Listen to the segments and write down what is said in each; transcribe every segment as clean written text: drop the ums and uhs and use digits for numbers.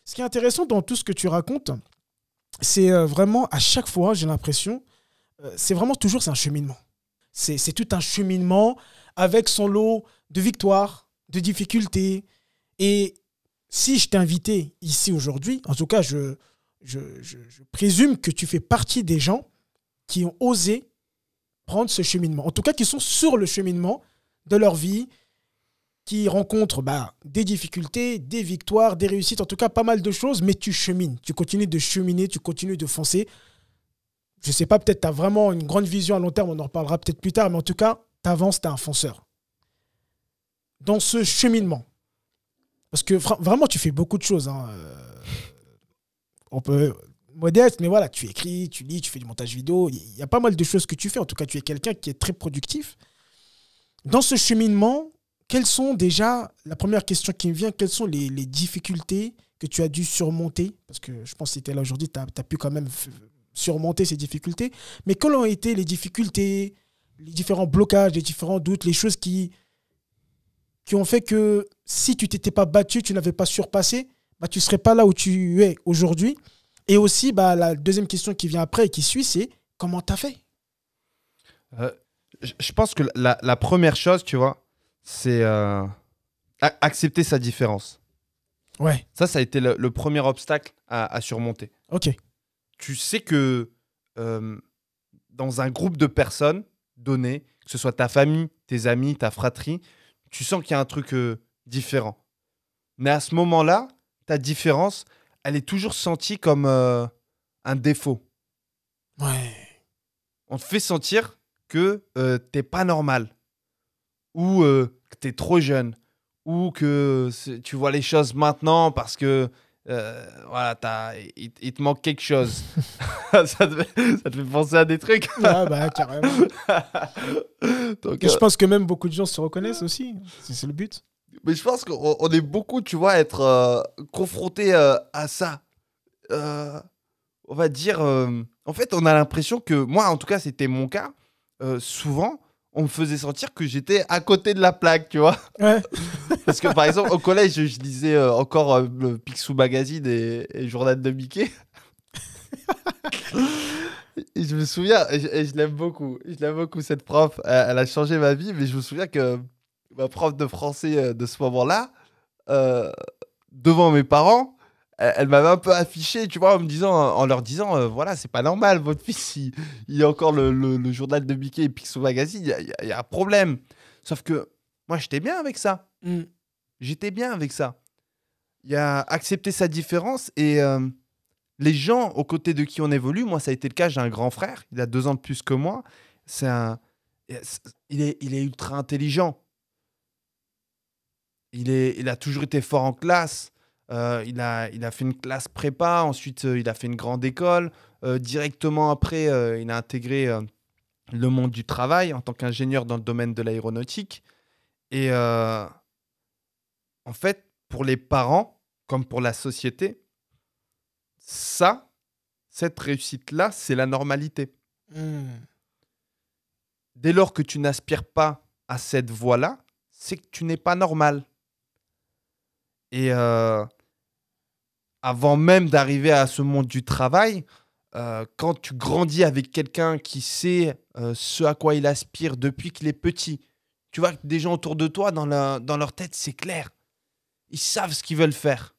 Ce qui est intéressant dans tout ce que tu racontes, c'est vraiment, à chaque fois, j'ai l'impression, c'est vraiment toujours c'est un cheminement. C'est tout un cheminement avec son lot de victoires, de difficultés. Et si je t'ai invité ici aujourd'hui, en tout cas, je présume que tu fais partie des gens qui ont osé prendre ce cheminement. En tout cas, qui sont sur le cheminement de leur vie, qui rencontrent des difficultés, des victoires, des réussites, en tout cas pas mal de choses, mais tu chemines. Tu continues de cheminer, tu continues de foncer. Je ne sais pas, peut-être tu as vraiment une grande vision à long terme, on en reparlera peut-être plus tard, mais en tout cas, tu avances, tu es un fonceur. Dans ce cheminement, parce que vraiment, tu fais beaucoup de choses. Hein. On peut modeste, mais voilà, tu écris, tu lis, tu fais du montage vidéo. Il y a pas mal de choses que tu fais. En tout cas, tu es quelqu'un qui est très productif. Dans ce cheminement, quelles sont déjà, la première question qui me vient, quelles sont les difficultés que tu as dû surmonter? Parce que je pense que si tu es là aujourd'hui, tu as pu quand même surmonter ces difficultés. Mais quelles ont été les difficultés, les différents blocages, les différents doutes, les choses qui ont fait que si tu t'étais pas battu, tu n'avais pas surpassé, tu ne serais pas là où tu es aujourd'hui. Et aussi, la deuxième question qui vient après et qui suit, c'est comment tu as fait? Je pense que la première chose, tu vois, c'est accepter sa différence. Ouais. Ça a été le premier obstacle à surmonter. Ok. Tu sais que dans un groupe de personnes donné, que ce soit ta famille, tes amis, ta fratrie, tu sens qu'il y a un truc différent. Mais à ce moment-là, ta différence, elle est toujours sentie comme un défaut. Ouais. On te fait sentir que t'es pas normal, ou que t'es trop jeune, ou que tu vois les choses maintenant parce que voilà, il te manque quelque chose. ça te fait penser à des trucs. Ah carrément. Donc, Et je pense que même beaucoup de gens se reconnaissent aussi. C'est le but. mais je pense qu'on est beaucoup, tu vois, à être confrontés à ça. On va dire... en fait, on a l'impression que... Moi, en tout cas, c'était mon cas. Souvent, on me faisait sentir que j'étais à côté de la plaque, tu vois. Ouais. Parce que, par exemple, au collège, je lisais encore le Picsou Magazine et Journal de Mickey. Et je me souviens, et je l'aime beaucoup. Je l'aime beaucoup, cette prof. Elle a changé ma vie, mais je me souviens que ma prof de français de ce moment-là, euh, devant mes parents, elle m'avait un peu affiché, tu vois, en leur disant, voilà, c'est pas normal, votre fils, il a encore le journal de Mickey et Picsou Magazine, il y a un problème. Sauf que moi, j'étais bien avec ça. Mm. J'étais bien avec ça. Il y a accepter sa différence et les gens aux côtés de qui on évolue, moi, ça a été le cas, j'ai un grand frère, il a 2 ans de plus que moi. C'est un... il est ultra intelligent. Il a toujours été fort en classe. Il a fait une classe prépa. Ensuite, il a fait une grande école. Directement après, il a intégré le monde du travail en tant qu'ingénieur dans le domaine de l'aéronautique. Et en fait, pour les parents, comme pour la société, cette réussite-là, c'est la normalité. Mm. Dès lors que tu n'aspires pas à cette voie-là, c'est que tu n'es pas normal. Et avant même d'arriver à ce monde du travail, quand tu grandis avec quelqu'un qui sait ce à quoi il aspire depuis qu'il est petit, tu vois que des gens autour de toi, dans leur tête, c'est clair. Ils savent ce qu'ils veulent faire.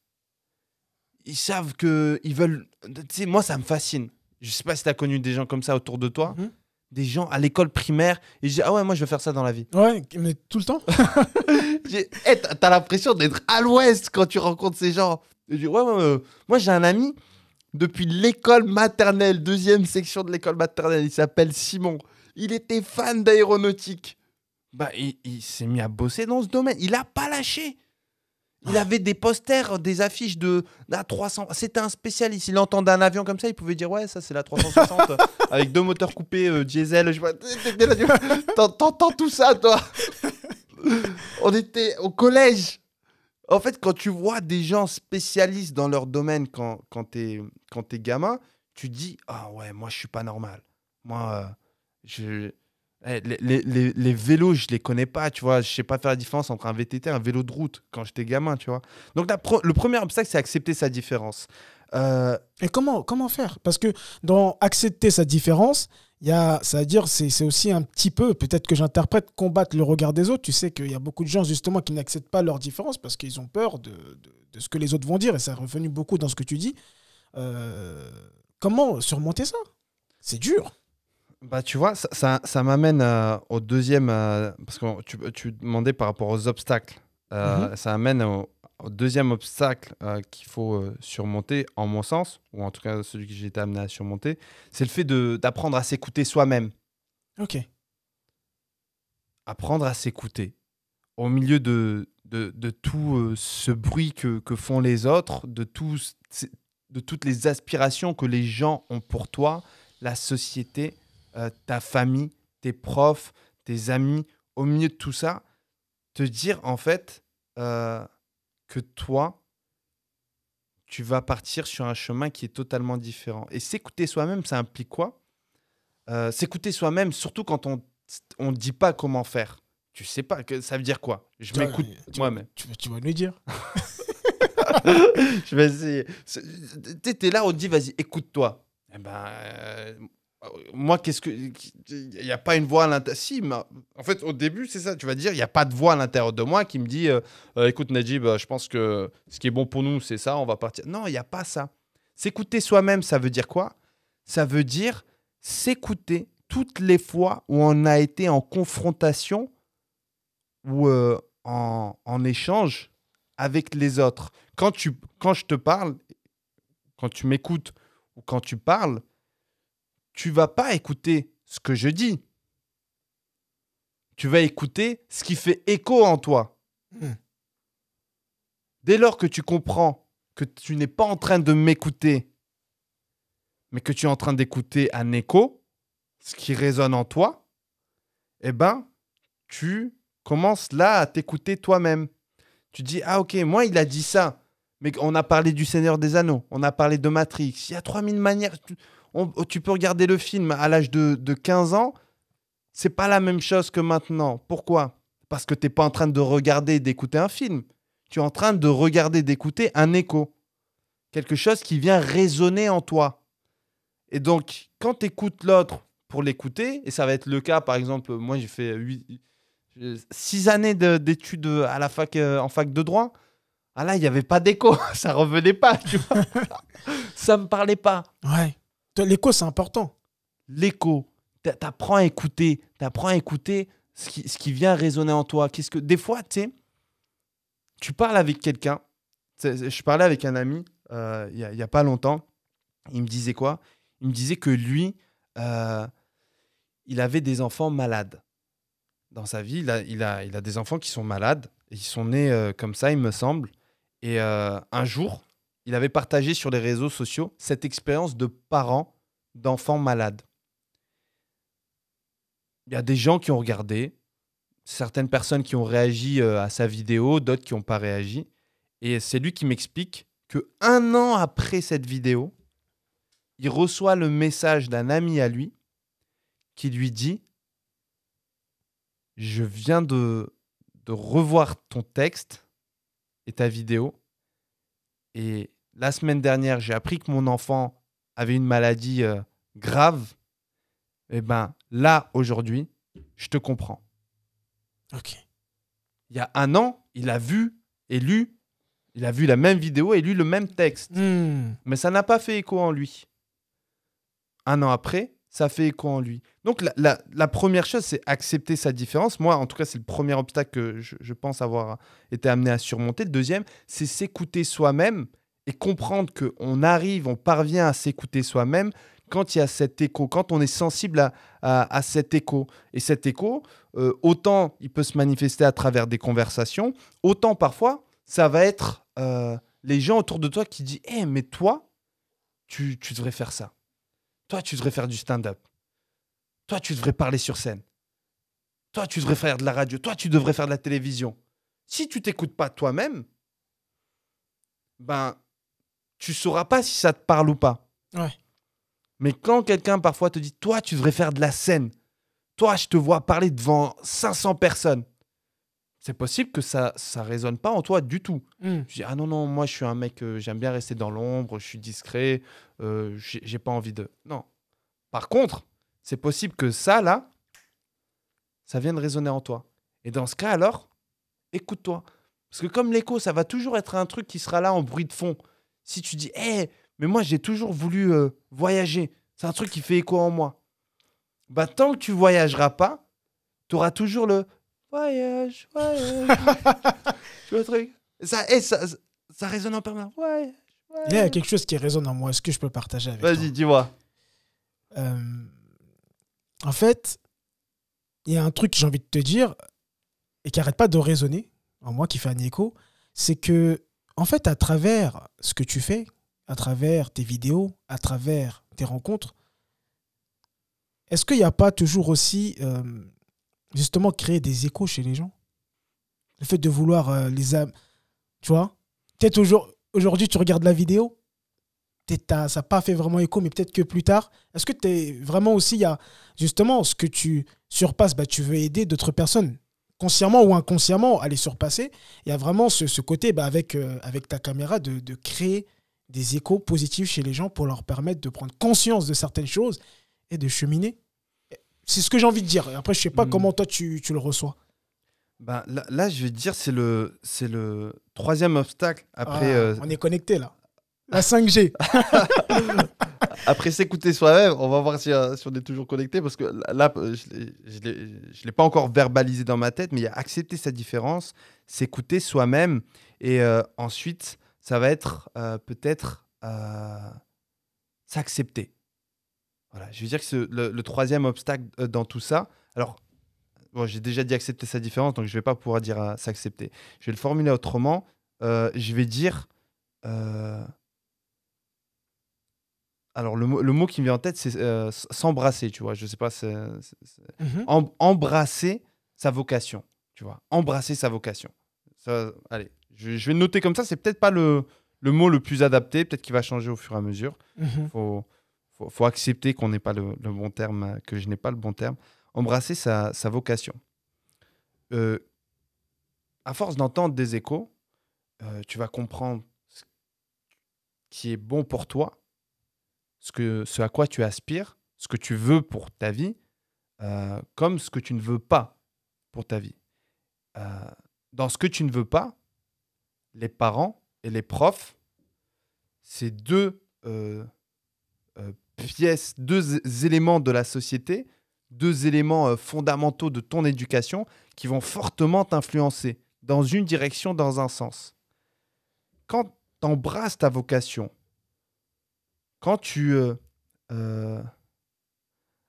Ils savent qu'ils veulent... Tu sais, moi, ça me fascine. Je sais pas si tu as connu des gens comme ça autour de toi, Mhm. des gens à l'école primaire, et je dis, ah ouais, moi, je veux faire ça dans la vie. Ouais, mais tout le temps. T'as l'impression d'être à l'ouest quand tu rencontres ces gens. Je dis, ouais, moi, j'ai un ami depuis l'école maternelle, 2e section de l'école maternelle. Il s'appelle Simon. Il était fan d'aéronautique. Il s'est mis à bosser dans ce domaine. Il a pas lâché. Il avait des posters, des affiches de la 300. C'était un spécialiste. Il entendait un avion comme ça, il pouvait dire ouais, ça c'est la 360 avec 2 moteurs coupés diesel. T'entends tout ça, toi. On était au collège. En fait, quand tu vois des gens spécialistes dans leur domaine quand t'es gamin, tu te dis ah ouais, moi je suis pas normal. Moi, Les vélos, je les connais pas, tu vois. Je sais pas faire la différence entre un VTT et un vélo de route quand j'étais gamin, tu vois. Donc, le premier obstacle, c'est accepter sa différence. Et comment faire? Parce que dans accepter sa différence, c'est-à-dire, c'est aussi un petit peu, peut-être que j'interprète, combattre le regard des autres. Tu sais qu'il y a beaucoup de gens, justement, qui n'acceptent pas leur différence parce qu'ils ont peur de ce que les autres vont dire. Et ça est revenu beaucoup dans ce que tu dis. Comment surmonter ça? C'est dur. Bah, tu vois, ça m'amène au deuxième, parce que tu demandais par rapport aux obstacles. Mhm. Ça amène au deuxième obstacle qu'il faut surmonter, en mon sens, ou en tout cas celui que j'ai été amené à surmonter, c'est le fait d'apprendre à s'écouter soi-même. Ok. Apprendre à s'écouter. Au milieu de tout ce bruit que font les autres, de toutes les aspirations que les gens ont pour toi, la société, ta famille, tes profs, tes amis, au milieu de tout ça, te dire en fait que toi, tu vas partir sur un chemin qui est totalement différent. Et s'écouter soi-même, ça implique quoi? S'écouter soi-même, surtout quand on ne dit pas comment faire. Tu sais pas, que ça veut dire quoi? Je Tu vas, m'écoute moi-même. tu vas nous dire. Je vais essayer. T'es là, on te dit, vas-y, écoute-toi. Eh ben, moi, qu'est-ce que. Il n'y a pas une voix à l'intérieur. Si, mais en fait, au début, c'est ça. Tu vas dire, il n'y a pas de voix à l'intérieur de moi qui me dit, écoute, Najib, je pense que ce qui est bon pour nous, c'est ça, on va partir. Non, il n'y a pas ça. S'écouter soi-même, ça veut dire quoi? Ça veut dire s'écouter toutes les fois où on a été en confrontation ou en échange avec les autres. Quand je te parle, quand tu m'écoutes ou quand tu parles, tu vas pas écouter ce que je dis. Tu vas écouter ce qui fait écho en toi. Hmm. Dès lors que tu comprends que tu n'es pas en train de m'écouter, mais que tu es en train d'écouter un écho, ce qui résonne en toi, eh ben, tu commences là à t'écouter toi-même. Tu dis, ah ok, moi il a dit ça, mais on a parlé du Seigneur des Anneaux, on a parlé de Matrix, il y a 3000 manières. Tu peux regarder le film à l'âge de 15 ans, c'est pas la même chose que maintenant. Pourquoi? Parce que tu n'es pas en train de regarder et d'écouter un film. Tu es en train de regarder, d'écouter un écho. Quelque chose qui vient résonner en toi. Et donc, quand tu écoutes l'autre pour l'écouter, et ça va être le cas, par exemple, moi j'ai fait 6 années d'études à la fac, en fac de droit. Ah là, il n'y avait pas d'écho, ça revenait pas, tu vois. Ça me parlait pas. Ouais. L'écho, c'est important. L'écho, t'apprends à écouter, ce qui vient résonner en toi. Qu'est-ce que des fois, tu sais, tu parles avec quelqu'un. Je parlais avec un ami il y a pas longtemps. Il me disait quoi? Il me disait que lui, il avait des enfants malades. Dans sa vie, il a des enfants qui sont malades. Ils sont nés comme ça, il me semble. Et un jour, il avait partagé sur les réseaux sociaux cette expérience de parents d'enfants malades. Il y a des gens qui ont regardé, certaines personnes qui ont réagi à sa vidéo, d'autres qui n'ont pas réagi. Et c'est lui qui m'explique que 1 an après cette vidéo, il reçoit le message d'un ami à lui qui lui dit: je viens de revoir ton texte et ta vidéo. Et la semaine dernière, j'ai appris que mon enfant avait une maladie grave. Et ben là, aujourd'hui, je te comprends. Ok. Il y a 1 an, il a vu et lu, il a vu la même vidéo et lu le même texte. Mais ça n'a pas fait écho en lui. 1 an après, ça fait écho en lui. Donc la première chose, c'est accepter sa différence. Moi, en tout cas, c'est le premier obstacle que je pense avoir été amené à surmonter. Le deuxième, c'est s'écouter soi-même et comprendre on parvient à s'écouter soi-même quand il y a cet écho, quand on est sensible à cet écho. Et cet écho, autant il peut se manifester à travers des conversations, autant parfois, ça va être les gens autour de toi qui disent: hey, mais toi, tu devrais faire ça. Toi, tu devrais faire du stand-up. Toi, tu devrais parler sur scène. Toi, tu devrais faire de la radio. Toi, tu devrais faire de la télévision. Si tu t'écoutes pas toi-même, ben, tu sauras pas si ça te parle ou pas. Ouais. Mais quand quelqu'un parfois te dit: toi, tu devrais faire de la scène. toi, je te vois parler devant 500 personnes. C'est possible que ça résonne pas en toi du tout. Hmm. Je dis, ah non, moi, je suis un mec, j'aime bien rester dans l'ombre, je suis discret, j'ai pas envie de... Non. Par contre, c'est possible que ça, là, ça vienne résonner en toi. Et dans ce cas, alors, écoute-toi. Parce que comme l'écho, ça va toujours être un truc qui sera là en bruit de fond. Si tu dis, mais moi, j'ai toujours voulu voyager. C'est un truc qui fait écho en moi. Bah, tant que tu voyageras pas, tu auras toujours le voyage. Tu vois le truc ça résonne en permanence. Voyage. Il y a quelque chose qui résonne en moi. Est-ce que je peux partager avec toi? Vas-y, dis-moi. En fait, il y a un truc que j'ai envie de te dire et qui n'arrête pas de résonner en moi, qui fait un écho. C'est que, en fait, à travers ce que tu fais, à travers tes vidéos, à travers tes rencontres, est-ce qu'il n'y a pas toujours aussi, justement, créer des échos chez les gens? Le fait de vouloir les âmes, tu vois? Peut-être aujourd'hui, tu regardes la vidéo, ça n'a pas fait vraiment écho, mais peut-être que plus tard, est-ce que tu es vraiment aussi, il y a justement ce que tu surpasses, tu veux aider d'autres personnes, consciemment ou inconsciemment, à les surpasser. Il y a vraiment ce côté, avec ta caméra, de créer des échos positifs chez les gens pour leur permettre de prendre conscience de certaines choses et de cheminer. C'est ce que j'ai envie de dire. Après, je ne sais pas comment toi, tu le reçois. Là, je vais te dire, c'est le troisième obstacle. Après, on est connecté là. La 5G. Après s'écouter soi-même, on va voir si on est toujours connecté. Parce que là, je ne l'ai pas encore verbalisé dans ma tête, mais il y a accepter sa différence, s'écouter soi-même. Et ensuite, ça va être peut-être s'accepter. Voilà, je veux dire que le troisième obstacle dans tout ça. Alors, j'ai déjà dit accepter sa différence, donc je ne vais pas pouvoir dire s'accepter. Je vais le formuler autrement. Je vais dire... Alors, le mot qui me vient en tête, c'est s'embrasser, tu vois. Je ne sais pas, embrasser sa vocation, tu vois. Embrasser sa vocation. Ça, allez, je vais le noter comme ça. C'est peut-être pas le mot le plus adapté. Peut-être qu'il va changer au fur et à mesure. Faut accepter qu'on n'ait pas le bon terme, que je n'ai pas le bon terme. Embrasser sa vocation. À force d'entendre des échos, tu vas comprendre ce qui est bon pour toi, ce à quoi tu aspires, ce que tu veux pour ta vie, comme ce que tu ne veux pas pour ta vie. Dans ce que tu ne veux pas, les parents et les profs, c'est deux pièces, deux éléments de la société, deux éléments fondamentaux de ton éducation qui vont fortement t'influencer dans une direction, dans un sens. Quand tu embrasses ta vocation, quand tu...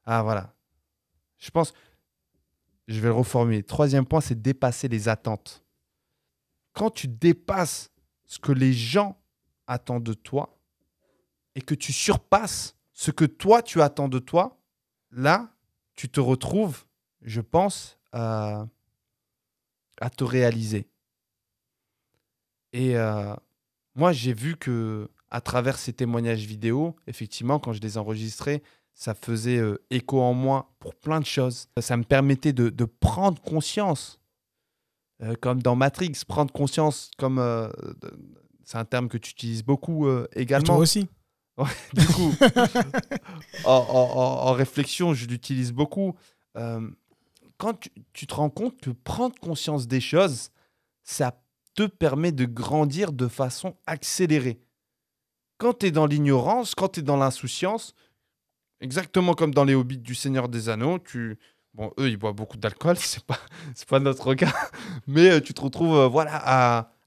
voilà. Je pense... Je vais le reformuler. Troisième point, c'est dépasser les attentes. Quand tu dépasses ce que les gens attendent de toi et que tu surpasses ce que toi, tu attends de toi, là, tu te retrouves, je pense, à te réaliser. Et moi, j'ai vu que à travers ces témoignages vidéo, effectivement, quand je les enregistrais, ça faisait écho en moi pour plein de choses. Ça me permettait de prendre conscience, comme dans Matrix, prendre conscience, comme c'est un terme que tu utilises beaucoup également. Et toi aussi. Ouais, du coup, en réflexion, je l'utilise beaucoup. Quand tu te rends compte que prendre conscience des choses, ça te permet de grandir de façon accélérée. Quand tu es dans l'ignorance, quand tu es dans l'insouciance, exactement comme dans les Hobbits du Seigneur des Anneaux, bon, eux, ils boivent beaucoup d'alcool, c'est pas notre cas, mais tu te retrouves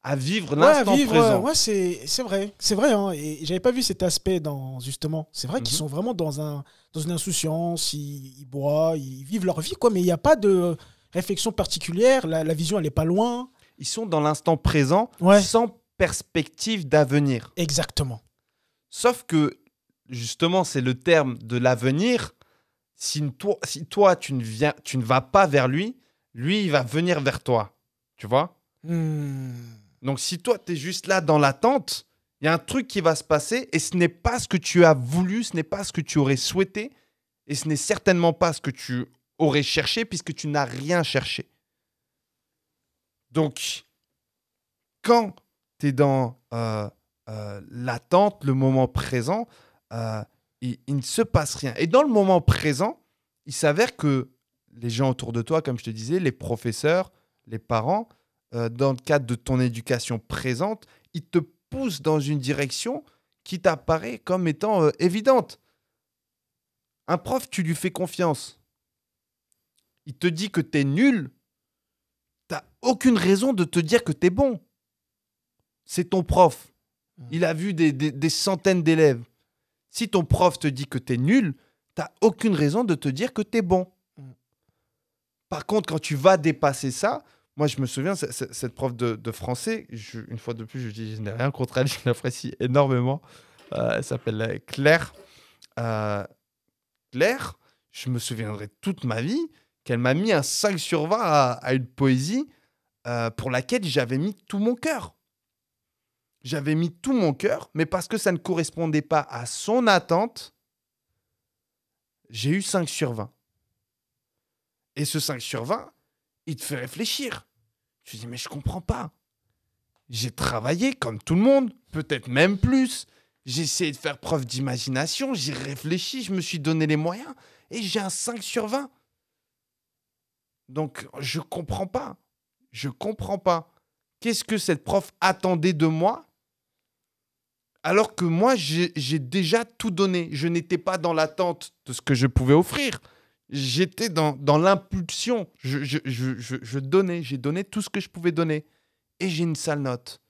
à vivre l'instant présent. Ouais, c'est vrai. C'est vrai, hein, et j'avais pas vu cet aspect justement. C'est vrai qu'ils sont vraiment dans une insouciance, ils boivent, ils vivent leur vie, quoi, mais il n'y a pas de réflexion particulière, la vision, elle n'est pas loin. Ils sont dans l'instant présent, sans perspective d'avenir. Exactement. Sauf que, justement, c'est le terme de l'avenir. Si toi, tu ne vas pas vers lui, il va venir vers toi. Tu vois ? Donc, si toi, tu es juste là dans l'attente, il y a un truc qui va se passer et ce n'est pas ce que tu as voulu, ce n'est pas ce que tu aurais souhaité et ce n'est certainement pas ce que tu aurais cherché puisque tu n'as rien cherché. Donc, quand tu es dans l'attente, le moment présent, il ne se passe rien. Et dans le moment présent, il s'avère que les gens autour de toi, comme je te disais, les professeurs, les parents, dans le cadre de ton éducation présente, ils te poussent dans une direction qui t'apparaît comme étant évidente. Un prof, tu lui fais confiance. Il te dit que tu es nul. Tu n'as aucune raison de te dire que tu es bon. C'est ton prof. Il a vu des centaines d'élèves. Si ton prof te dit que tu es nul, tu n'as aucune raison de te dire que tu es bon. Par contre, quand tu vas dépasser ça, moi je me souviens, cette prof de français, une fois de plus, je dis, je n'ai rien contre elle, je l'apprécie énormément. Elle s'appelle Claire. Claire, je me souviendrai toute ma vie qu'elle m'a mis un 5 sur 20 à une poésie pour laquelle j'avais mis tout mon cœur. J'avais mis tout mon cœur, mais parce que ça ne correspondait pas à son attente, j'ai eu 5 sur 20. Et ce 5 sur 20, il te fait réfléchir. Tu te dis, mais je comprends pas. J'ai travaillé comme tout le monde, peut-être même plus. J'ai essayé de faire preuve d'imagination, j'ai réfléchi, je me suis donné les moyens et j'ai un 5 sur 20. Donc, je comprends pas. Je comprends pas. Qu'est-ce que cette prof attendait de moi alors que moi, j'ai déjà tout donné. Je n'étais pas dans l'attente de ce que je pouvais offrir. J'étais dans l'impulsion. Je donnais. J'ai donné tout ce que je pouvais donner. Et j'ai une sale note.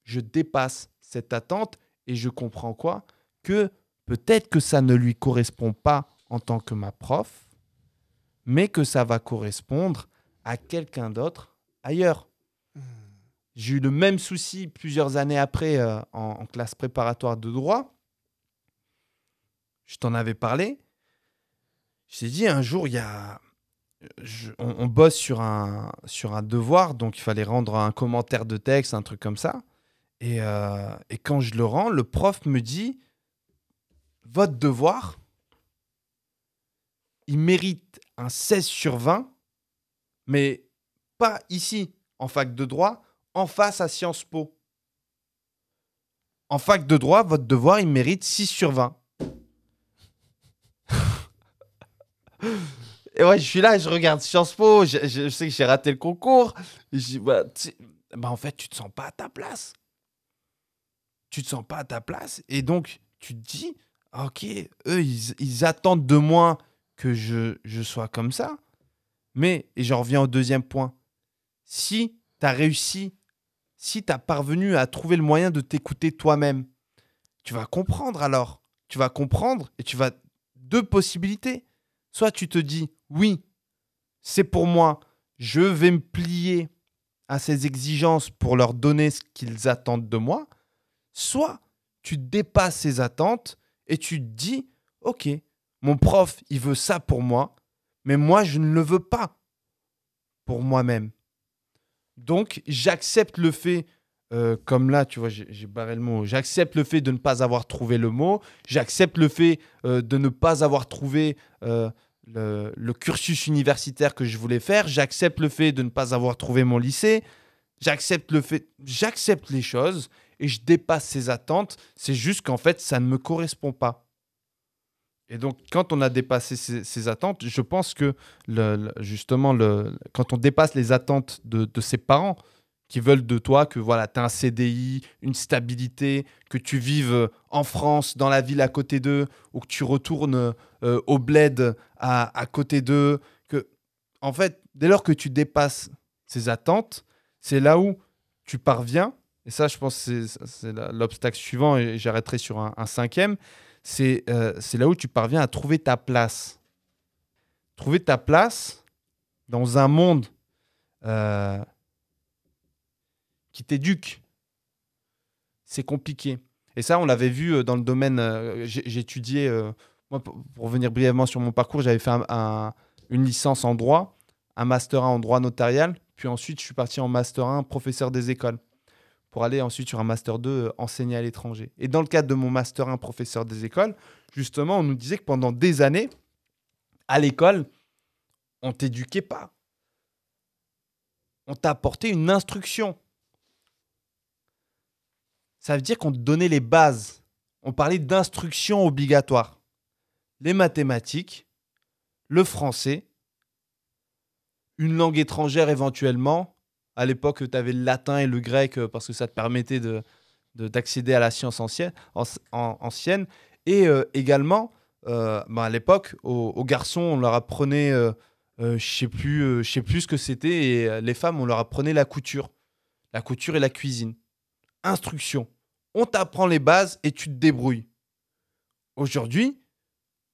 Je dépasse cette attente et je comprends quoi? Que peut-être que ça ne lui correspond pas en tant que ma prof, mais que ça va correspondre à quelqu'un d'autre ailleurs. J'ai eu le même souci plusieurs années après en classe préparatoire de droit. Je t'en avais parlé. Je t'ai dit, un jour, on bosse sur un devoir, donc il fallait rendre un commentaire de texte, un truc comme ça. Et quand je le rends, le prof me dit, votre devoir, il mérite un 16 sur 20, mais pas ici, en fac de droit, en face à Sciences Po. En fac de droit, votre devoir, il mérite 6 sur 20. Et ouais, je suis là, je regarde Sciences Po, je sais que j'ai raté le concours. Je dis, en fait, tu te sens pas à ta place. Tu te sens pas à ta place. Et donc, tu te dis, ok, eux, ils attendent de moi que je sois comme ça. Mais, et j'en reviens au deuxième point, si tu as réussi, si tu as parvenu à trouver le moyen de t'écouter toi-même, tu vas comprendre alors. Tu vas comprendre et tu vas... Deux possibilités. Soit tu te dis, oui, c'est pour moi, je vais me plier à ces exigences pour leur donner ce qu'ils attendent de moi. Soit tu dépasses ces attentes et tu te dis, ok, mon prof, il veut ça pour moi, mais moi, je ne le veux pas pour moi-même. Donc, j'accepte le fait, comme là, tu vois, j'ai barré le mot, j'accepte le fait de ne pas avoir trouvé le mot, j'accepte le fait de ne pas avoir trouvé le cursus universitaire que je voulais faire, j'accepte le fait de ne pas avoir trouvé mon lycée, j'accepte les choses et je dépasse ces attentes. C'est juste qu'en fait, ça ne me correspond pas. Et donc, quand on a dépassé ces attentes, je pense que justement, quand on dépasse les attentes de ses parents qui veulent de toi que voilà, tu as un CDI, une stabilité, que tu vives en France, dans la ville à côté d'eux, ou que tu retournes au bled à côté d'eux. En fait, dès lors que tu dépasses ces attentes, c'est là où tu parviens, et ça, je pense que c'est l'obstacle suivant, et j'arrêterai sur un cinquième, c'est là où tu parviens à trouver ta place. Trouver ta place dans un monde qui t'éduque. C'est compliqué. Et ça, on l'avait vu dans le domaine... j'ai étudié... moi, pour revenir brièvement sur mon parcours, j'avais fait une licence en droit, un master 1 en droit notarial, puis ensuite, je suis parti en master 1 professeur des écoles, pour aller ensuite sur un master 2 enseigner à l'étranger. Et dans le cadre de mon master 1 professeur des écoles, justement, on nous disait que pendant des années, à l'école, on t'éduquait pas. On t'a apporté une instruction. Ça veut dire qu'on te donnait les bases. On parlait d'instruction obligatoire. Les mathématiques, le français, une langue étrangère éventuellement. À l'époque, tu avais le latin et le grec parce que ça te permettait d'accéder à la science ancienne. Et également, à l'époque, aux garçons, on leur apprenait, je sais plus ce que c'était, et les femmes, on leur apprenait la couture et la cuisine. Instruction. On t'apprend les bases et tu te débrouilles. Aujourd'hui,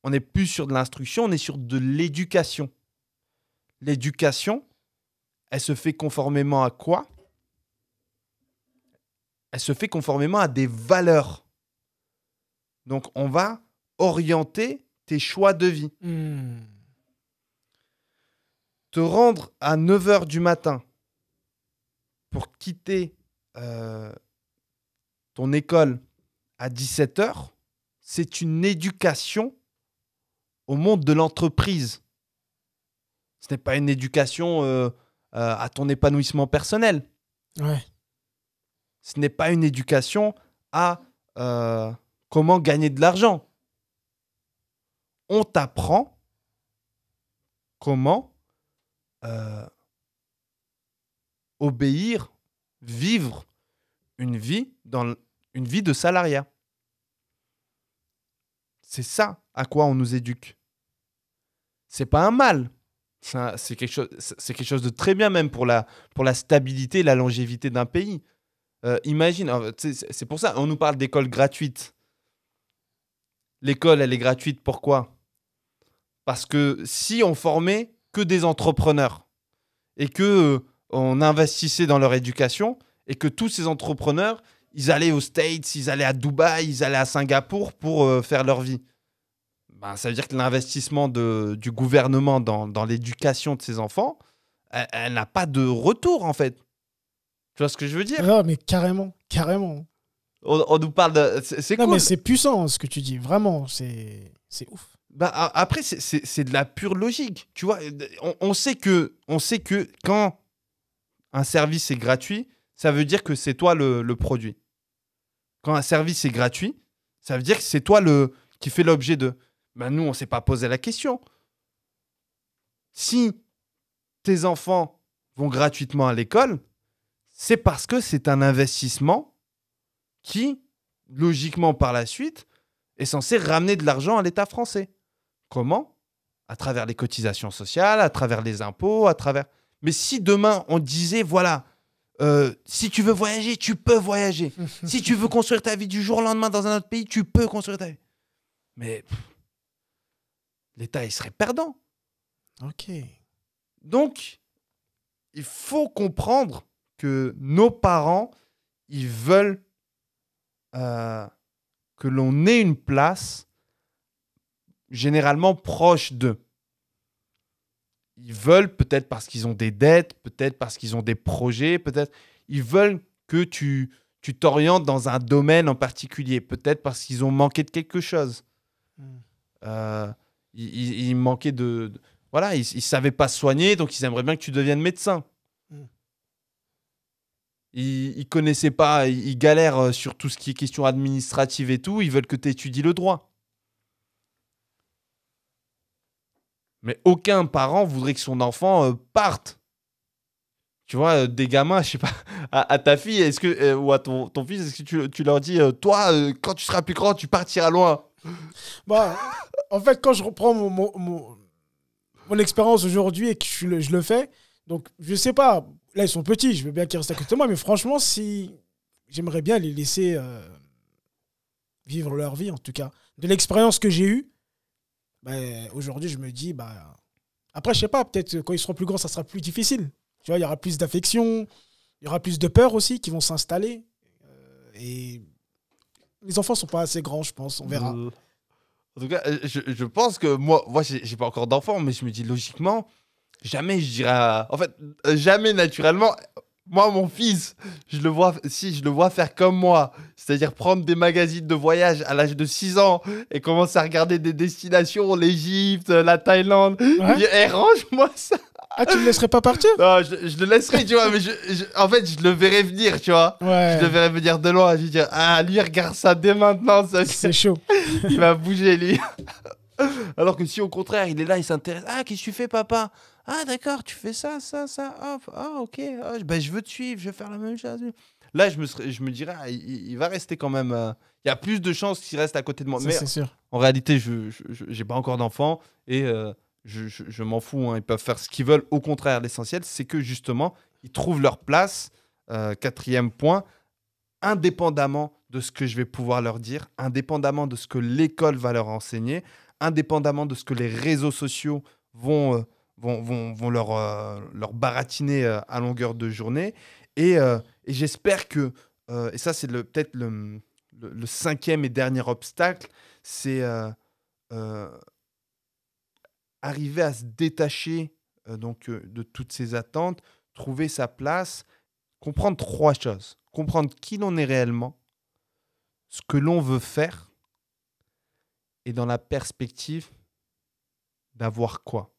on n'est plus sur de l'instruction, on est sur de l'éducation. L'éducation, elle se fait conformément à quoi? Elle se fait conformément à des valeurs. Donc, on va orienter tes choix de vie. Te rendre à 9h du matin pour quitter ton école à 17h, c'est une éducation au monde de l'entreprise. Ce n'est pas une éducation à ton épanouissement personnel. Ouais. Ce n'est pas une éducation à comment gagner de l'argent. On t'apprend comment obéir, vivre une vie de salariat. C'est ça à quoi on nous éduque. C'est pas un mal. C'est quelque chose de très bien même pour la stabilité et la longévité d'un pays. Imagine, c'est pour ça on nous parle d'école gratuite. L'école, elle est gratuite, pourquoi? Parce que si on formait que des entrepreneurs et que on investissait dans leur éducation et que tous ces entrepreneurs, ils allaient aux States, ils allaient à Dubaï, ils allaient à Singapour pour faire leur vie. Ça veut dire que l'investissement du gouvernement dans l'éducation de ses enfants, elle n'a pas de retour, en fait. Tu vois ce que je veux dire? Non, mais carrément, carrément. On nous parle de... C'est cool. Non, mais c'est puissant ce que tu dis. Vraiment, c'est ouf. Après, c'est de la pure logique. Tu vois, on sait que quand un service est gratuit, ça veut dire que c'est toi le produit. Quand un service est gratuit, ça veut dire que c'est toi qui fait l'objet de... nous, on ne s'est pas posé la question. Si tes enfants vont gratuitement à l'école, c'est parce que c'est un investissement qui, logiquement par la suite, est censé ramener de l'argent à l'État français. Comment? À travers les cotisations sociales, à travers les impôts, à travers... Mais si demain, on disait, voilà, si tu veux voyager, tu peux voyager. Si tu veux construire ta vie du jour au lendemain dans un autre pays, tu peux construire ta vie. Mais l'État, il serait perdant. Ok. Donc, il faut comprendre que nos parents, ils veulent que l'on ait une place généralement proche d'eux. Ils veulent, peut-être parce qu'ils ont des dettes, peut-être parce qu'ils ont des projets, peut-être ils veulent que tu t'orientes dans un domaine en particulier, peut-être parce qu'ils ont manqué de quelque chose. Ils manquaient de voilà, ils ne savaient pas se soigner, donc ils aimeraient bien que tu deviennes médecin. Ils connaissaient pas, ils galèrent sur tout ce qui est question administrative et tout, ils veulent que tu étudies le droit. Mais aucun parent voudrait que son enfant parte. Tu vois, des gamins, je sais pas, à ta fille, est-ce que, ou à ton fils, est-ce que tu leur dis, toi, quand tu seras plus grand, tu partiras loin? En fait, quand je reprends mon expérience aujourd'hui et que je le fais, donc je sais pas, là ils sont petits, je veux bien qu'ils restent à côté de moi, mais franchement, si j'aimerais bien les laisser vivre leur vie, en tout cas. De l'expérience que j'ai eue, aujourd'hui, je me dis, après, je sais pas, peut-être quand ils seront plus grands, ça sera plus difficile. Tu vois, il y aura plus d'affection, il y aura plus de peur aussi qui vont s'installer. Et les enfants sont pas assez grands, je pense, on verra. En tout cas, je pense que moi j'ai pas encore d'enfants, mais je me dis logiquement, jamais je dirais... En fait, jamais naturellement, Moi, mon fils, je le vois faire comme moi, c'est-à-dire prendre des magazines de voyage à l'âge de 6 ans et commencer à regarder des destinations, l'Égypte, la Thaïlande. Je dis, Ouais. hey, range-moi ça. Ah, tu le laisserais pas partir? Non, je le laisserai, tu vois, mais en fait, je le verrai venir, tu vois. Ouais. Je le verrai venir de loin. Je vais dire, ah, lui, regarde ça dès maintenant, ça, C'est chaud. il va bouger, lui. Alors que si au contraire, il est là, il s'intéresse. Ah, qu'est-ce que tu fais, papa? Ah, d'accord, tu fais ça, ça, ça. Ah, ok. Ah, ben, je veux te suivre, je vais faire la même chose. Là, je me dirais, ah, il va rester quand même. Il y a plus de chances qu'il reste à côté de moi. Ça, Mais c'est sûr. en réalité, je j'ai pas encore d'enfant et je m'en fous. Hein, ils peuvent faire ce qu'ils veulent. Au contraire, l'essentiel, c'est que justement, ils trouvent leur place. Quatrième point, indépendamment de ce que je vais pouvoir leur dire, indépendamment de ce que l'école va leur enseigner, indépendamment de ce que les réseaux sociaux vont leur baratiner à longueur de journée. Et j'espère que, et ça c'est peut-être le cinquième et dernier obstacle, c'est euh, arriver à se détacher de toutes ces attentes, trouver sa place, comprendre trois choses. Comprendre qui l'on est réellement, ce que l'on veut faire, et dans la perspective d'avoir quoi.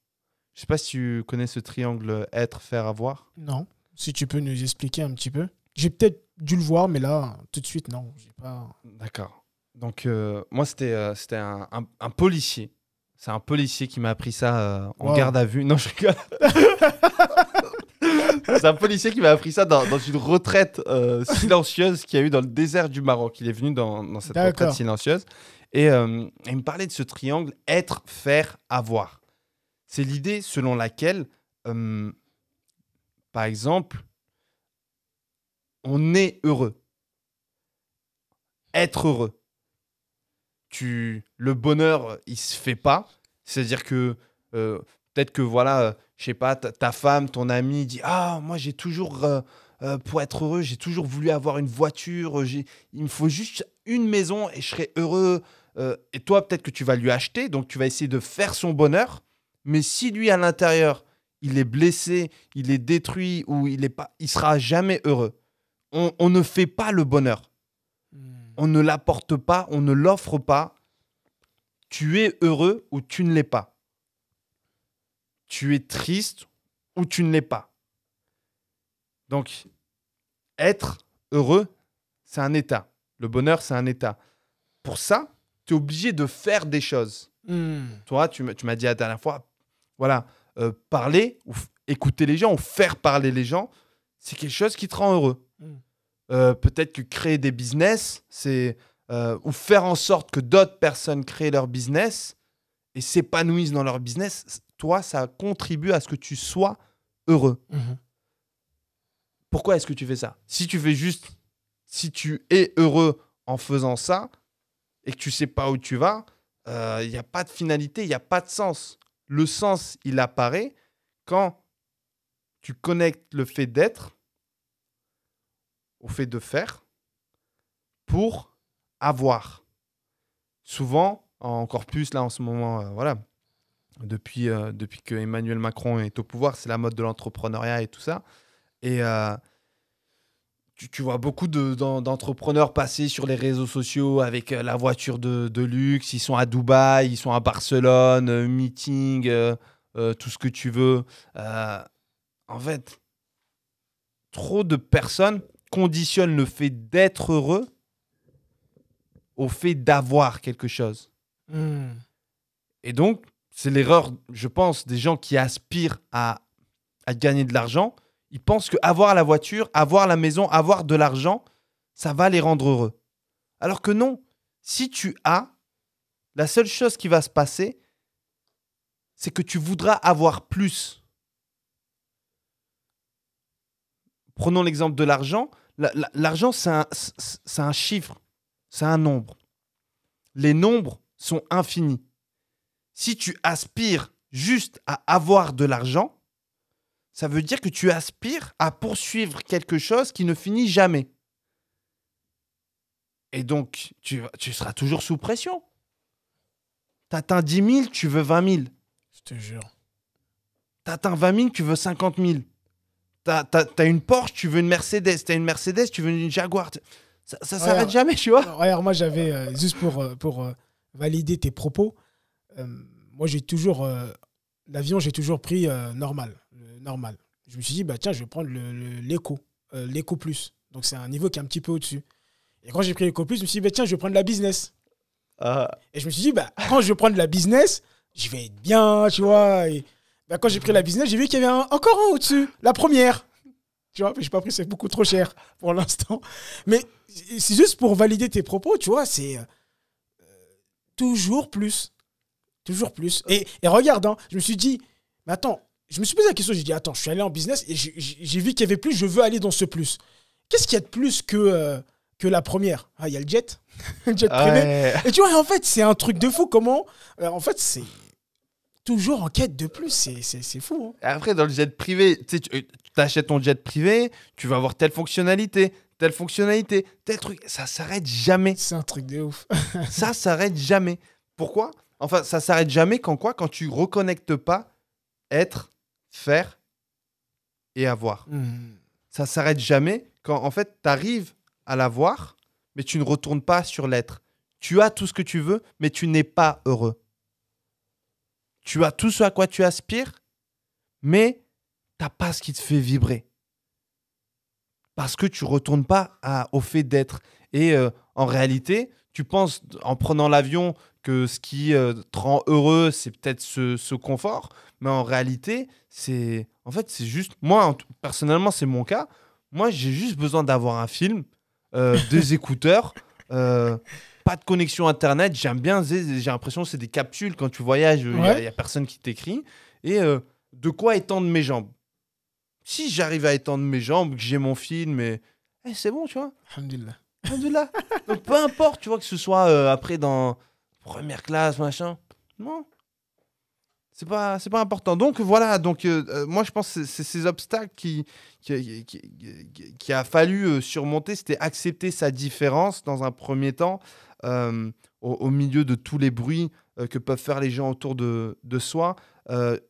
Je sais pas si tu connais ce triangle être, faire, avoir. Non. Si tu peux nous expliquer un petit peu. J'ai peut-être dû le voir, mais là, tout de suite, non. J'ai pas... D'accord. Donc, moi, c'était un policier. C'est un policier qui m'a appris ça en Wow. garde à vue. Non, je rigole. C'est un policier qui m'a appris ça dans une retraite silencieuse qu'il y a eu dans le désert du Maroc. Il est venu dans cette D'accord. retraite silencieuse. Et il me parlait de ce triangle être, faire, avoir. C'est l'idée selon laquelle, par exemple, on est heureux. Être heureux. Le bonheur, il se fait pas. C'est-à-dire que peut-être que voilà, je sais pas, ta femme, ton ami dit ah moi j'ai toujours pour être heureux, j'ai toujours voulu avoir une voiture. Il me faut juste une maison et je serai heureux. Et toi peut-être que tu vas lui acheter, donc tu vas essayer de faire son bonheur. Mais si lui à l'intérieur il est blessé, il est détruit ou il sera jamais heureux. On ne fait pas le bonheur. On ne l'apporte pas, on ne l'offre pas. Tu es heureux ou tu ne l'es pas. Tu es triste ou tu ne l'es pas. Donc, être heureux, c'est un état. Le bonheur, c'est un état. Pour ça, tu es obligé de faire des choses. Toi, tu m'as dit la dernière fois, voilà, parler, ou écouter les gens, ou faire parler les gens, c'est quelque chose qui te rend heureux. Peut-être que créer des business, c'est ou faire en sorte que d'autres personnes créent leur business et s'épanouissent dans leur business, toi, ça contribue à ce que tu sois heureux. Pourquoi est-ce que tu fais ça? Si tu es heureux en faisant ça et que tu sais pas où tu vas, il n'y a pas de finalité, il n'y a pas de sens. Le sens, il apparaît quand tu connectes le fait d'être au fait de faire pour avoir. Souvent, encore plus là en ce moment, voilà, depuis que Emmanuel Macron est au pouvoir, c'est la mode de l'entrepreneuriat et tout ça. Et tu vois beaucoup d'entrepreneurs passer sur les réseaux sociaux avec la voiture de luxe. Ils sont à Dubaï, ils sont à Barcelone, meeting, tout ce que tu veux. En fait, trop de personnes conditionnent le fait d'être heureux au fait d'avoir quelque chose. Et donc, c'est l'erreur, je pense, des gens qui aspirent à gagner de l'argent. Ils pensent qu'avoir la voiture, avoir la maison, avoir de l'argent, ça va les rendre heureux. Alors que non, si tu as, la seule chose qui va se passer, c'est que tu voudras avoir plus. Prenons l'exemple de l'argent. L'argent, c'est un chiffre, c'est un nombre. Les nombres sont infinis. Si tu aspires juste à avoir de l'argent, ça veut dire que tu aspires à poursuivre quelque chose qui ne finit jamais. Et donc, tu seras toujours sous pression. Tu atteins 10 000, tu veux 20 000. Je te jure. Tu atteins 20 000, tu veux 50 000. T'as une Porsche, tu veux une Mercedes. T'as une Mercedes, tu veux une Jaguar. Ça s'arrête jamais, tu vois. Regarde, moi, j'avais, juste pour valider tes propos, moi, l'avion, j'ai toujours pris normal. Normal. Je me suis dit, bah, tiens, je vais prendre l'Eco Plus. Donc, c'est un niveau qui est un petit peu au-dessus. Et quand j'ai pris l'Eco Plus, je me suis dit, bah, tiens, je vais prendre la business. Et je me suis dit, bah, quand je vais prendre la business, je vais être bien, tu vois. Et bah, quand j'ai pris la business, j'ai vu qu'il y avait encore un au-dessus, la première. Tu vois, mais j'ai pas pris, c'est beaucoup trop cher pour l'instant. Mais c'est juste pour valider tes propos, tu vois, c'est toujours plus. Toujours plus. Et regarde, hein, je me suis dit, mais attends, je me suis posé la question, j'ai dit, attends, je suis allé en business et j'ai vu qu'il y avait plus, je veux aller dans ce plus. Qu'est-ce qu'il y a de plus que la première? Ah, il y a le jet, le jet privé. Ouais. Et tu vois, en fait, c'est un truc de fou. Comment en fait, c'est toujours en quête de plus. C'est fou. Hein. Après, dans le jet privé, tu achètes ton jet privé, tu vas avoir telle fonctionnalité, tel truc. Ça s'arrête jamais. C'est un truc de ouf. Ça s'arrête jamais. Pourquoi? Enfin, ça s'arrête jamais quand quoi? Quand tu reconnectes pas être, faire et avoir. Ça s'arrête jamais quand, en fait, tu arrives à l'avoir, mais tu ne retournes pas sur l'être. Tu as tout ce que tu veux, mais tu n'es pas heureux. Tu as tout ce à quoi tu aspires, mais tu n'as pas ce qui te fait vibrer. Parce que tu ne retournes pas au fait d'être. Et en réalité, tu penses, en prenant l'avion, que ce qui te rend heureux, c'est peut-être ce confort. Mais en réalité, c'est juste... Moi, personnellement, c'est mon cas. Moi, j'ai juste besoin d'avoir un film, des écouteurs, pas de connexion Internet. J'aime bien, j'ai l'impression que c'est des capsules. Quand tu voyages, il n'y a personne qui t'écrit. Et de quoi étendre mes jambes. Si j'arrive à étendre mes jambes, que j'ai mon film, c'est bon, tu vois. Alhamdulillah. Alhamdulillah. Donc, peu importe, tu vois, que ce soit après dans première classe, machin. Non. C'est pas important. Donc, voilà. Donc, moi, je pense que c'est ces obstacles qui a fallu surmonter. C'était accepter sa différence dans un premier temps, au milieu de tous les bruits que peuvent faire les gens autour de soi.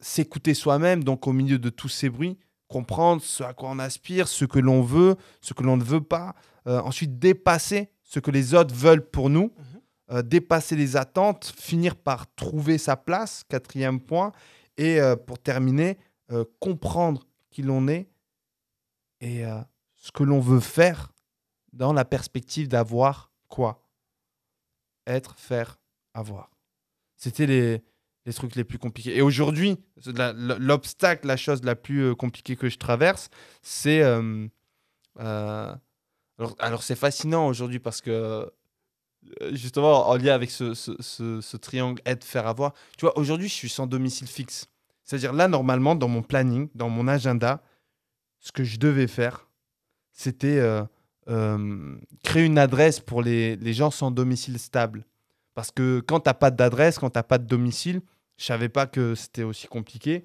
S'écouter soi-même, donc au milieu de tous ces bruits. Comprendre ce à quoi on aspire, ce que l'on veut, ce que l'on ne veut pas. Ensuite, dépasser ce que les autres veulent pour nous. Dépasser les attentes, finir par trouver sa place, 4e point. Et pour terminer, comprendre qui l'on est et ce que l'on veut faire dans la perspective d'avoir quoi? Être, faire, avoir. C'était les trucs les plus compliqués. Et aujourd'hui, l'obstacle, la chose la plus compliquée que je traverse, c'est... alors c'est fascinant aujourd'hui parce que, justement, en lien avec ce triangle être, faire, avoir, tu vois, aujourd'hui, je suis sans domicile fixe. C'est-à-dire là, normalement, dans mon planning, dans mon agenda, ce que je devais faire, c'était créer une adresse pour les gens sans domicile stable. Parce que quand tu n'as pas d'adresse, quand tu n'as pas de domicile, je ne savais pas que c'était aussi compliqué.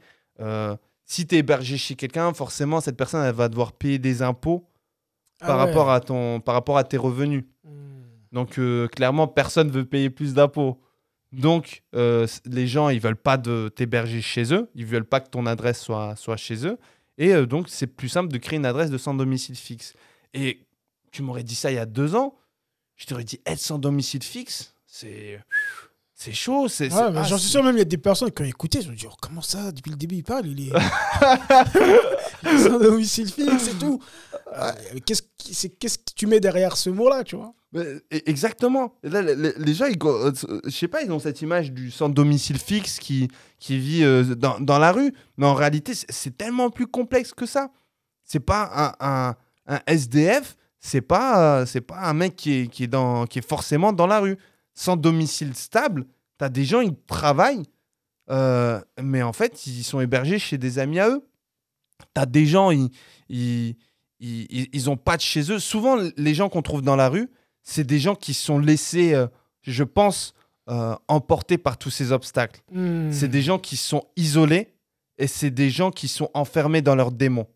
Si tu es hébergé chez quelqu'un, forcément, cette personne elle va devoir payer des impôts par rapport à tes revenus. Donc, clairement, personne ne veut payer plus d'impôts. Donc, les gens, ils ne veulent pas t'héberger chez eux. Ils ne veulent pas que ton adresse soit chez eux. Et donc, c'est plus simple de créer une adresse de sans domicile fixe. Et tu m'aurais dit ça il y a 2 ans. Je t'aurais dit, être sans domicile fixe, c'est chaud. J'en suis sûr, même il y a des personnes qui ont écouté, ils ont dit, oh, comment ça, depuis le début, il parle, il est sans domicile fixe et tout. Qu'est-ce que tu mets derrière ce mot-là, tu vois? Exactement. Là, les gens, je sais pas, ils ont cette image du sans domicile fixe qui vit dans la rue. Mais en réalité, c'est tellement plus complexe que ça. C'est pas un SDF, c'est pas un mec qui est forcément dans la rue. Sans domicile stable, tu as des gens, ils travaillent, mais en fait, ils sont hébergés chez des amis à eux. Tu as des gens, ils ont pas de chez eux. Souvent, les gens qu'on trouve dans la rue, c'est des gens qui sont laissés, je pense, emportés par tous ces obstacles. C'est des gens qui sont isolés et c'est des gens qui sont enfermés dans leurs démons.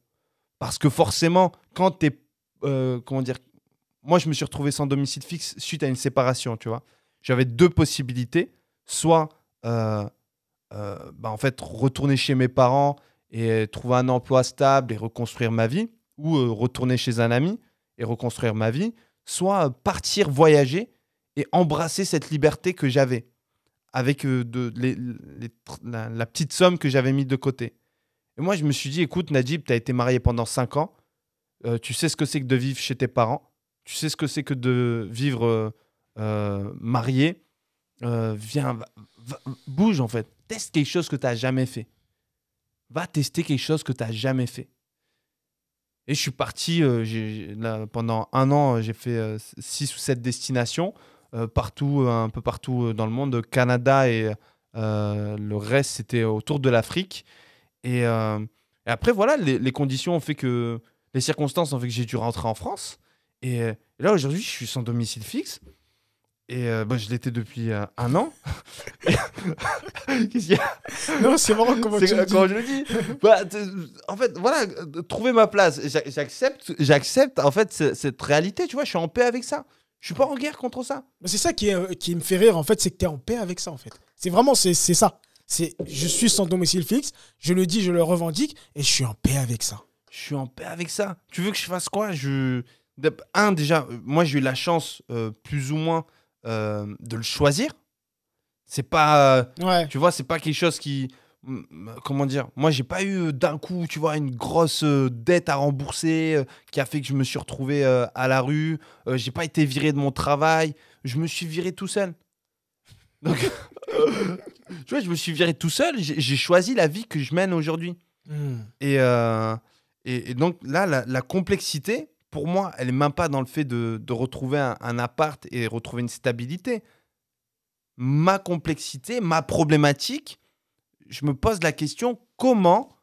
Parce que forcément, quand tu es... comment dire? Moi, je me suis retrouvé sans domicile fixe suite à une séparation, tu vois. J'avais 2 possibilités. Soit, en fait, retourner chez mes parents et trouver un emploi stable et reconstruire ma vie, ou retourner chez un ami et reconstruire ma vie, soit partir voyager et embrasser cette liberté que j'avais avec la petite somme que j'avais mise de côté. Et moi, je me suis dit, écoute, Najib, tu as été marié pendant 5 ans. Tu sais ce que c'est que de vivre chez tes parents. Tu sais ce que c'est que de vivre marié. Viens, bouge en fait. Teste quelque chose que tu n'as jamais fait. Va tester quelque chose que tu n'as jamais fait. Et je suis parti, pendant 1 an, j'ai fait 6 ou 7 destinations, partout, un peu partout dans le monde, Canada et le reste, c'était autour de l'Afrique. Et après, voilà, les conditions ont fait que, les circonstances ont fait que j'ai dû rentrer en France. Et là, aujourd'hui, je suis sans domicile fixe. Et je l'étais depuis 1 an. Qu'est-ce qu'il y a ? Non, c'est marrant comment tu le dis. Quand je le dis. En fait, voilà, trouver ma place. J'accepte en fait cette réalité, tu vois, je suis en paix avec ça. Je suis pas en guerre contre ça. C'est ça qui me fait rire, en fait, c'est que tu es en paix avec ça, en fait. C'est vraiment, c'est ça. Je suis sans domicile fixe, je le dis, je le revendique, et je suis en paix avec ça. Je suis en paix avec ça. Tu veux que je fasse quoi ? Déjà, moi, j'ai eu la chance, plus ou moins, de le choisir. C'est pas, Ouais. tu vois, c'est pas quelque chose qui, comment dire, moi j'ai pas eu d'un coup, tu vois, une grosse dette à rembourser qui a fait que je me suis retrouvé à la rue. J'ai pas été viré de mon travail, je me suis viré tout seul. Donc tu vois, je me suis viré tout seul, j'ai choisi la vie que je mène aujourd'hui. Et donc là, la complexité, pour moi, elle n'est même pas dans le fait de retrouver un appart et retrouver une stabilité. Ma complexité, ma problématique, je me pose la question, comment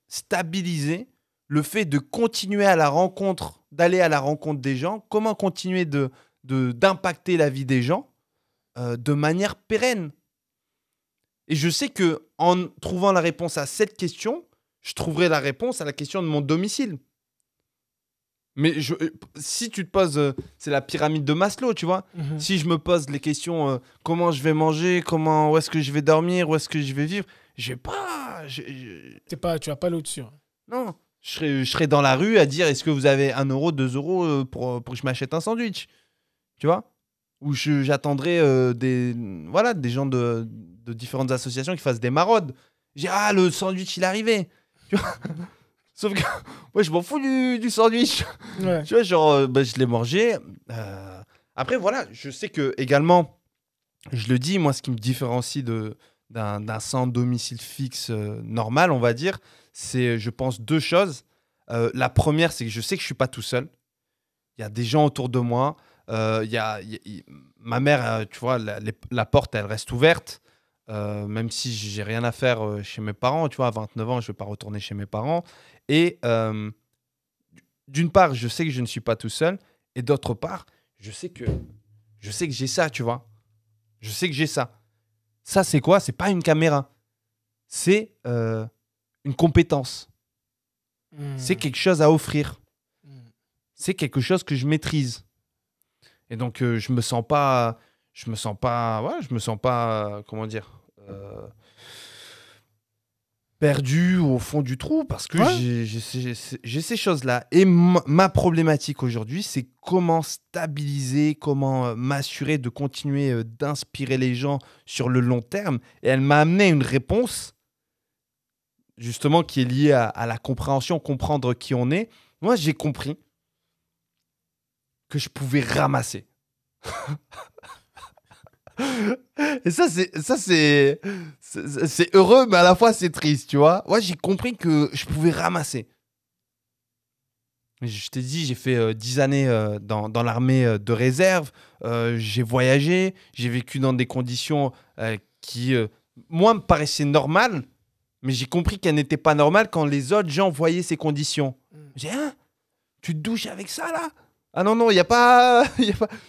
stabiliser le fait de continuer d'aller à la rencontre des gens, comment continuer d'impacter la vie des gens de manière pérenne. Et je sais qu'en trouvant la réponse à cette question, je trouverai la réponse à la question de mon domicile. Mais si tu te poses, c'est la pyramide de Maslow, tu vois. Si je me pose les questions, comment je vais manger, où est-ce que je vais dormir, où est-ce que je vais vivre, je vais pas... Tu vas pas l'au-dessus. Non, je serai dans la rue à dire, est-ce que vous avez 1 euro, 2 euros pour que je m'achète un sandwich, tu vois. Ou j'attendrai des gens de différentes associations qui fassent des maraudes. J'ai le sandwich, il est arrivé, tu vois. Sauf que moi, je m'en fous du sandwich. Ouais. Tu vois, genre, je l'ai mangé. Après, voilà, je sais que également, je le dis, moi, ce qui me différencie d'un sans domicile fixe normal, on va dire, c'est, je pense, 2 choses. La première, c'est que je sais que je ne suis pas tout seul. Il y a des gens autour de moi. Ma mère, tu vois, la porte, elle reste ouverte. Même si j'ai rien à faire chez mes parents, tu vois, à 29 ans, je ne vais pas retourner chez mes parents. Et d'une part, je sais que je ne suis pas tout seul. Et d'autre part, je sais que j'ai ça, tu vois. Je sais que j'ai ça. Ça, c'est quoi ? C'est pas une caméra. C'est une compétence. C'est quelque chose à offrir. C'est quelque chose que je maîtrise. Et donc, je me sens pas, comment dire, perdu au fond du trou parce que j'ai ces choses-là. Et ma problématique aujourd'hui, c'est comment stabiliser, comment m'assurer de continuer d'inspirer les gens sur le long terme. Et elle m'a amené une réponse, justement, qui est liée à la compréhension, comprendre qui on est. Moi, j'ai compris que je pouvais ramasser. Et ça c'est heureux, mais à la fois c'est triste, tu vois. Moi, j'ai compris que je pouvais ramasser. Je t'ai dit, j'ai fait 10 années dans l'armée de réserve. J'ai voyagé, j'ai vécu dans des conditions qui, moi, me paraissaient normales, mais j'ai compris qu'elles n'étaient pas normales quand les autres gens voyaient ces conditions. J'ai dit, tu te douches avec ça, là ? Ah non, il n'y a pas...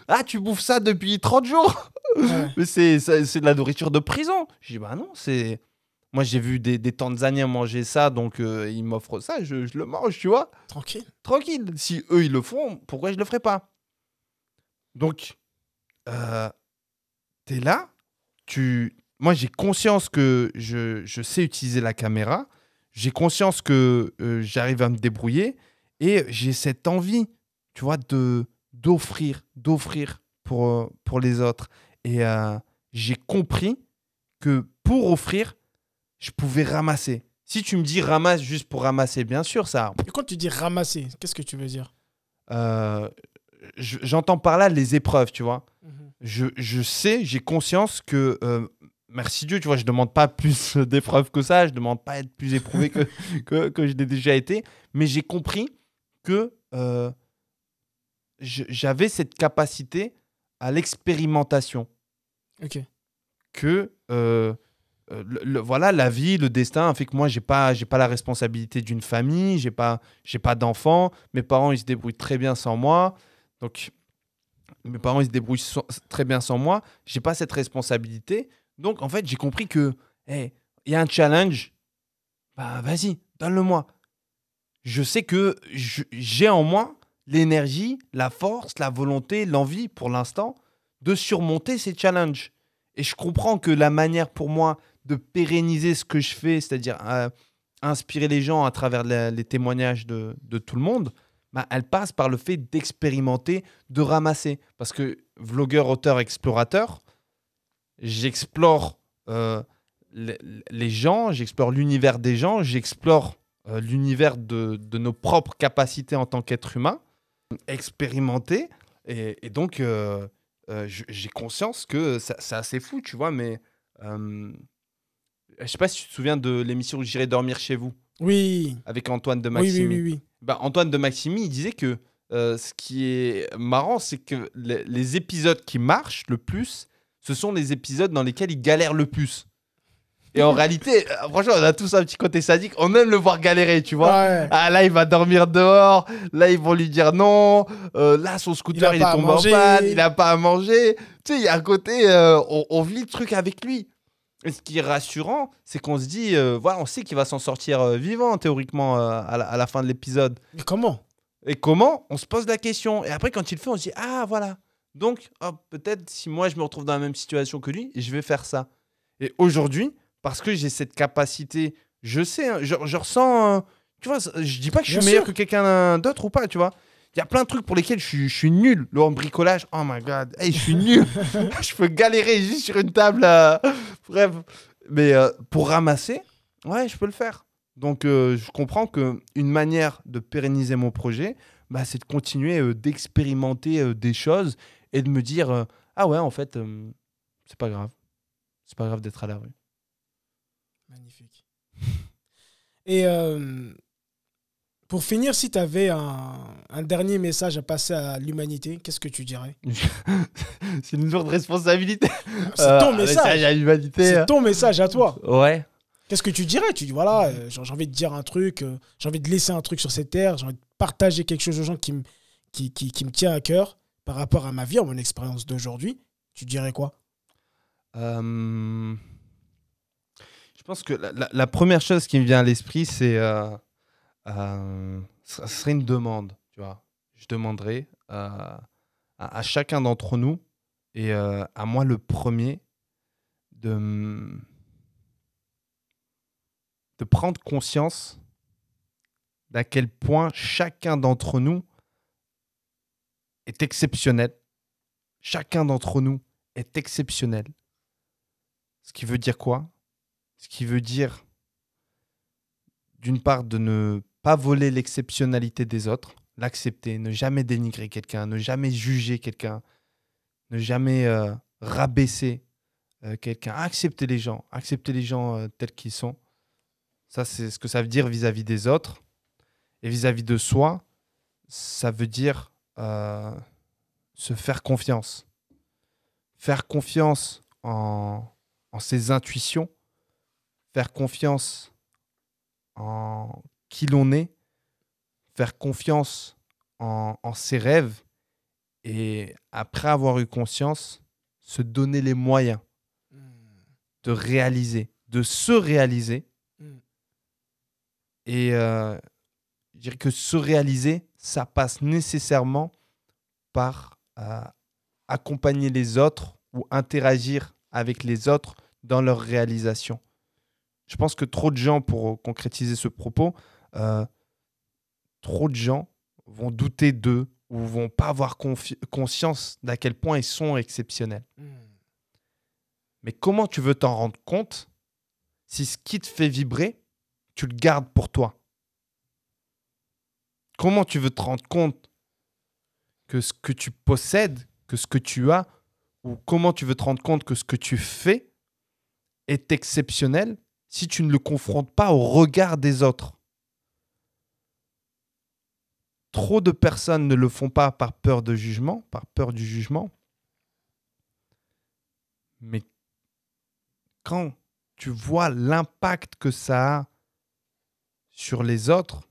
Ah, tu bouffes ça depuis 30 jours. Ouais. Mais c'est de la nourriture de prison. Je dis, bah non, c'est... Moi, j'ai vu des Tanzaniens manger ça, donc ils m'offrent ça, je le mange, tu vois. Tranquille. Si eux, ils le font, pourquoi je le ferais pas ? Donc, t'es là, tu moi, j'ai conscience que je sais utiliser la caméra. J'ai conscience que j'arrive à me débrouiller. Et j'ai cette envie, tu vois, d'offrir pour les autres. Et j'ai compris que pour offrir, je pouvais ramasser. Si tu me dis ramasse juste pour ramasser, bien sûr, ça. Et quand tu dis ramasser, qu'est-ce que tu veux dire? euh, J'entends par là les épreuves, tu vois. Mhm. Je sais, j'ai conscience que, merci Dieu, tu vois, je demande pas plus d'épreuves que ça, je demande pas être plus éprouvé que je l'ai déjà été, mais j'ai compris que j'avais cette capacité à l'expérimentation, Ok. que voilà, la vie, le destin a fait que moi, j'ai pas la responsabilité d'une famille, j'ai pas d'enfants, mes parents, ils se débrouillent très bien sans moi, donc mes parents, ils se débrouillent très bien sans moi. J'ai pas cette responsabilité. Donc, en fait, j'ai compris que, hey, il y a un challenge. Bah, vas-y, donne-le-moi. Je sais que j'ai en moi l'énergie, la force, la volonté, l'envie, pour l'instant, de surmonter ces challenges. Et je comprends que la manière pour moi de pérenniser ce que je fais, c'est-à-dire inspirer les gens à travers les témoignages de tout le monde, bah, elle passe par le fait d'expérimenter, de ramasser. Parce que vlogueur, auteur, explorateur, j'explore les gens, j'explore l'univers des gens, j'explore l'univers de nos propres capacités en tant qu'être humain, expérimenter. Et donc, j'ai conscience que c'est assez fou, tu vois, mais je sais pas si tu te souviens de l'émission J'irai dormir chez vous Oui. avec Antoine de Oui, oui, Maximi. oui, oui. Bah, Antoine de Maximi, il disait que ce qui est marrant, c'est que les épisodes qui marchent le plus, ce sont les épisodes dans lesquels il galère le plus. Et en réalité, franchement, on a tous un petit côté sadique. On aime le voir galérer, tu vois. Ouais. Ah, là, il va dormir dehors. Là, ils vont lui dire non. Là, son scooter, il est pas à tombé en manger. panne. Il n'a pas à manger. Tu sais, il y a un côté, on vit le truc avec lui. Et ce qui est rassurant, c'est qu'on se dit, voilà, on sait qu'il va s'en sortir vivant, théoriquement, à la fin de l'épisode. Mais comment? Et comment? On se pose la question. Et après, quand il le fait, on se dit, ah, voilà. Donc, peut-être si moi, je me retrouve dans la même situation que lui, je vais faire ça. Et aujourd'hui, parce que j'ai cette capacité, je sais, hein, je ressens, tu vois, je dis pas que je suis Bien meilleur sûr. que quelqu'un d'autre ou pas, tu vois. Il y a plein de trucs pour lesquels je suis nul. Le bricolage, oh my god, hey, je suis nul. Je peux galérer juste sur une table. Bref. Mais pour ramasser, ouais, je peux le faire. Donc, je comprends qu'une manière de pérenniser mon projet, bah, c'est de continuer d'expérimenter des choses et de me dire ah ouais, en fait, c'est pas grave. C'est pas grave d'être à la rue. Magnifique. Et pour finir, si tu avais un dernier message à passer à l'humanité, qu'est-ce que tu dirais? C'est une lourde responsabilité. C'est ton Un message. à l'humanité. C'est ton message à toi. Ouais. Qu'est-ce que tu dirais? Tu dis, voilà, j'ai envie de dire un truc, j'ai envie de laisser un truc sur cette terre, j'ai envie de partager quelque chose aux gens qui me tient à cœur par rapport à ma vie, à mon expérience d'aujourd'hui. Tu dirais quoi? Je pense que la première chose qui me vient à l'esprit, c'est ce serait une demande, tu vois. Je demanderais à chacun d'entre nous, et à moi le premier, de prendre conscience d'à quel point chacun d'entre nous est exceptionnel. Chacun d'entre nous est exceptionnel. Ce qui veut dire quoi? Ce qui veut dire, d'une part, de ne pas voler l'exceptionnalité des autres, l'accepter, ne jamais dénigrer quelqu'un, ne jamais juger quelqu'un, ne jamais rabaisser quelqu'un, accepter les gens tels qu'ils sont. Ça, c'est ce que ça veut dire vis-à-vis des autres. Et vis-à-vis de soi, ça veut dire se faire confiance. Faire confiance en ses intuitions, faire confiance en qui l'on est, faire confiance en ses rêves, et après avoir eu conscience, se donner les moyens de réaliser, de se réaliser. Et je dirais que se réaliser, ça passe nécessairement par accompagner les autres ou interagir avec les autres dans leur réalisation. Je pense que trop de gens, pour concrétiser ce propos, trop de gens vont douter d'eux ou vont pas avoir conscience d'à quel point ils sont exceptionnels. Mais comment tu veux t'en rendre compte si ce qui te fait vibrer, tu le gardes pour toi? Comment tu veux te rendre compte que ce que tu possèdes, que ce que tu as, ou comment tu veux te rendre compte que ce que tu fais est exceptionnel si tu ne le confrontes pas au regard des autres? Trop de personnes ne le font pas par peur de jugement, par peur du jugement. Mais quand tu vois l'impact que ça a sur les autres,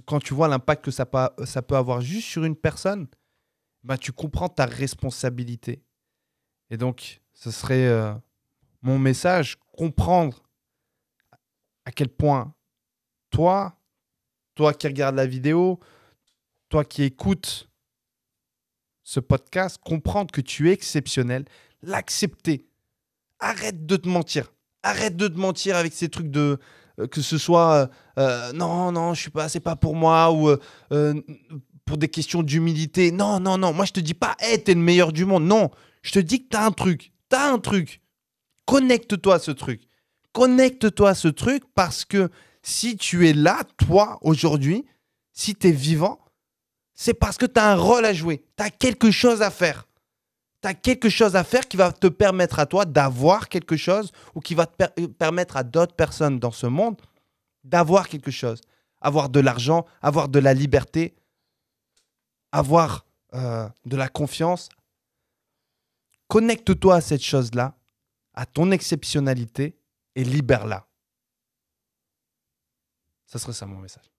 quand tu vois l'impact que ça peut avoir juste sur une personne, bah, tu comprends ta responsabilité. Et donc, ce serait mon message, comprendre à quel point toi qui regardes la vidéo, toi qui écoutes ce podcast, comprendre que tu es exceptionnel, l'accepter. Arrête de te mentir. Arrête de te mentir avec ces trucs de... que ce soit non, je suis pas, c'est pas pour moi, ou pour des questions d'humilité. Non. Moi, je te dis pas, hey, t'es le meilleur du monde. Non, je te dis que t'as un truc. Connecte-toi à ce truc. Connecte-toi à ce truc parce que si tu es là, toi, aujourd'hui, si tu es vivant, c'est parce que tu as un rôle à jouer. Tu as quelque chose à faire. Tu as quelque chose à faire qui va te permettre à toi d'avoir quelque chose ou qui va te permettre à d'autres personnes dans ce monde d'avoir quelque chose. Avoir de l'argent, avoir de la liberté, avoir de la confiance. Connecte-toi à cette chose-là, à ton exceptionnalité et libère-la. Ça serait ça mon message.